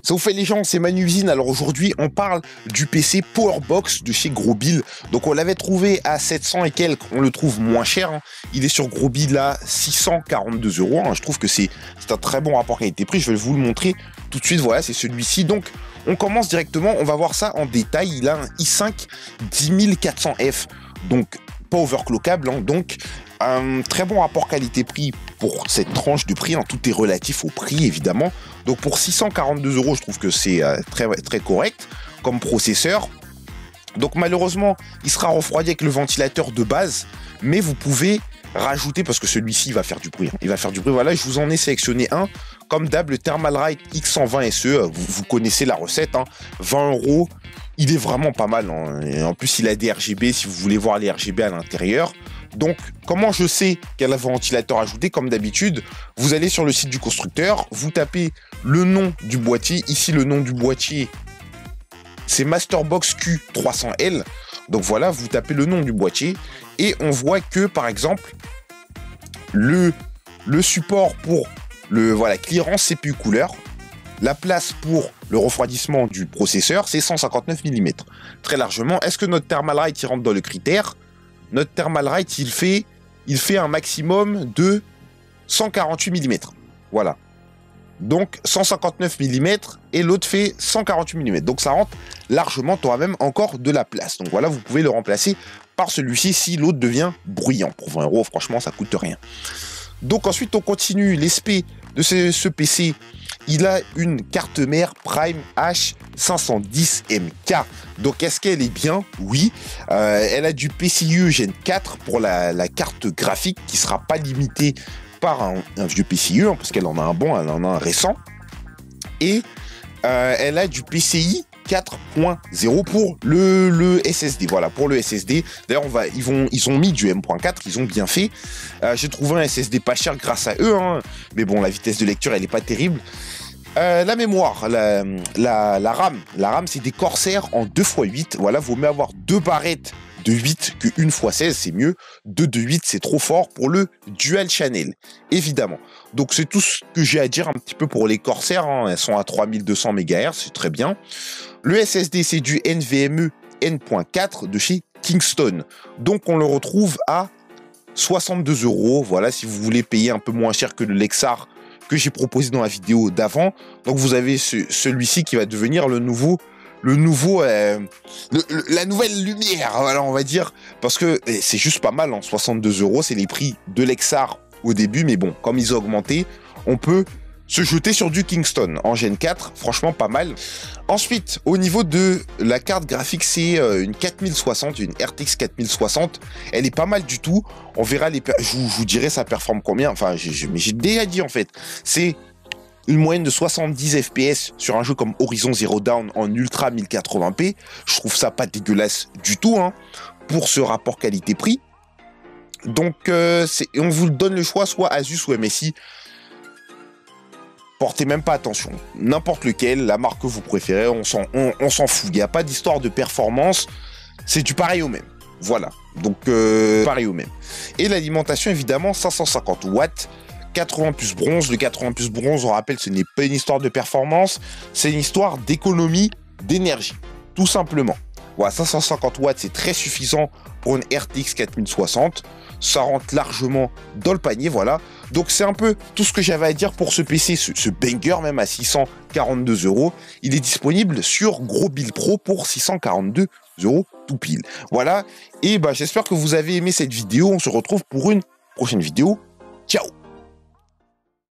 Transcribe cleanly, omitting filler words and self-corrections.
Ça vous fait les gens, c'est Manu Usine. Alors aujourd'hui, on parle du PC Powerbox de chez Grosbill. Donc on l'avait trouvé à 700 et quelques, on le trouve moins cher. Hein. Il est sur Grosbill à 642 €. Hein. Je trouve que c'est un très bon rapport qualité-prix. Je vais vous le montrer tout de suite. Voilà, c'est celui-ci. Donc on commence directement, on va voir ça en détail. Il a un i5 10400F, donc pas overclockable. Hein. Donc un très bon rapport qualité-prix pour cette tranche de prix, hein. Tout est relatif au prix évidemment. Donc pour 642 €, je trouve que c'est très correct comme processeur. Donc malheureusement, il sera refroidi avec le ventilateur de base, mais vous pouvez rajouter, parce que celui-ci va faire du bruit. Hein. Il va faire du bruit, voilà, je vous en ai sélectionné un. Comme d'hab, le Thermalright X120 SE, vous connaissez la recette, hein, 20 €. Il est vraiment pas mal. Hein. Et en plus, il a des RGB, si vous voulez voir les RGB à l'intérieur. Donc, comment je sais quel ventilateur ajouter? Comme d'habitude, vous allez sur le site du constructeur, vous tapez le nom du boîtier. Ici, le nom du boîtier, c'est Masterbox Q300L. Donc voilà, vous tapez le nom du boîtier et on voit que, par exemple, le support pour le clearance CPU couleur, la place pour le refroidissement du processeur, c'est 159 mm. Très largement. Est-ce que notre Thermalright il rentre dans le critère? Notre Thermalright, il fait un maximum de 148 mm. Voilà. Donc 159 mm et l'autre fait 148 mm. Donc ça rentre largement, tu auras même encore de la place. Donc voilà, vous pouvez le remplacer par celui-ci si l'autre devient bruyant. Pour 20 €, franchement, ça coûte rien. Donc ensuite, on continue. L'esprit de ce PC, il a une carte mère Prime H510MK. Donc est-ce qu'elle est bien? Oui. Elle a du PCIe Gen 4 pour la carte graphique qui ne sera pas limitée par un vieux PCIe, hein, parce qu'elle en a un bon, elle en a un récent. Et elle a du PCI 4.0 pour le SSD. Voilà, pour le SSD. D'ailleurs, ils ont mis du M.4, ils ont bien fait. J'ai trouvé un SSD pas cher grâce à eux, hein, mais bon, la vitesse de lecture, elle n'est pas terrible. La mémoire, la RAM, c'est des Corsair en 2x8. Voilà, vaut mieux avoir deux barrettes de 8 que 1x16, c'est mieux. 2 de 8, c'est trop fort pour le dual channel, évidemment. Donc c'est tout ce que j'ai à dire un petit peu pour les Corsair, hein. Elles sont à 3200 MHz, c'est très bien. Le SSD, c'est du NVMe N.4 de chez Kingston. Donc on le retrouve à 62 €. Voilà, si vous voulez payer un peu moins cher que le Lexar que j'ai proposé dans la vidéo d'avant. Donc vous avez celui-ci qui va devenir la nouvelle lumière, voilà, on va dire, parce que c'est juste pas mal, hein, 62 €, c'est les prix de Lexar au début, mais bon, comme ils ont augmenté, on peut se jeter sur du Kingston en Gen 4, franchement pas mal. Ensuite, au niveau de la carte graphique, c'est une 4060, une RTX 4060. Elle est pas mal du tout. On verra je vous dirai ça performe combien. Enfin, j'ai déjà dit en fait. C'est une moyenne de 70 FPS sur un jeu comme Horizon Zero Dawn en Ultra 1080p. Je trouve ça pas dégueulasse du tout, hein, pour ce rapport qualité-prix. Donc, on vous donne le choix, soit Asus ou MSI. Portez même pas attention, n'importe lequel, la marque que vous préférez, on s'en fout. Il n'y a pas d'histoire de performance, c'est du pareil au même. Voilà, donc pareil au même. Et l'alimentation, évidemment, 550 watts, 80 plus bronze. Le 80 plus bronze, on rappelle, ce n'est pas une histoire de performance, c'est une histoire d'économie d'énergie, tout simplement. Voilà, 550 watts, c'est très suffisant pour une RTX 4060. Ça rentre largement dans le panier, voilà. Donc c'est un peu tout ce que j'avais à dire pour ce PC, ce banger, même à 642 €. Il est disponible sur Grosbill Pro pour 642 € tout pile. Voilà, et bah, j'espère que vous avez aimé cette vidéo. On se retrouve pour une prochaine vidéo.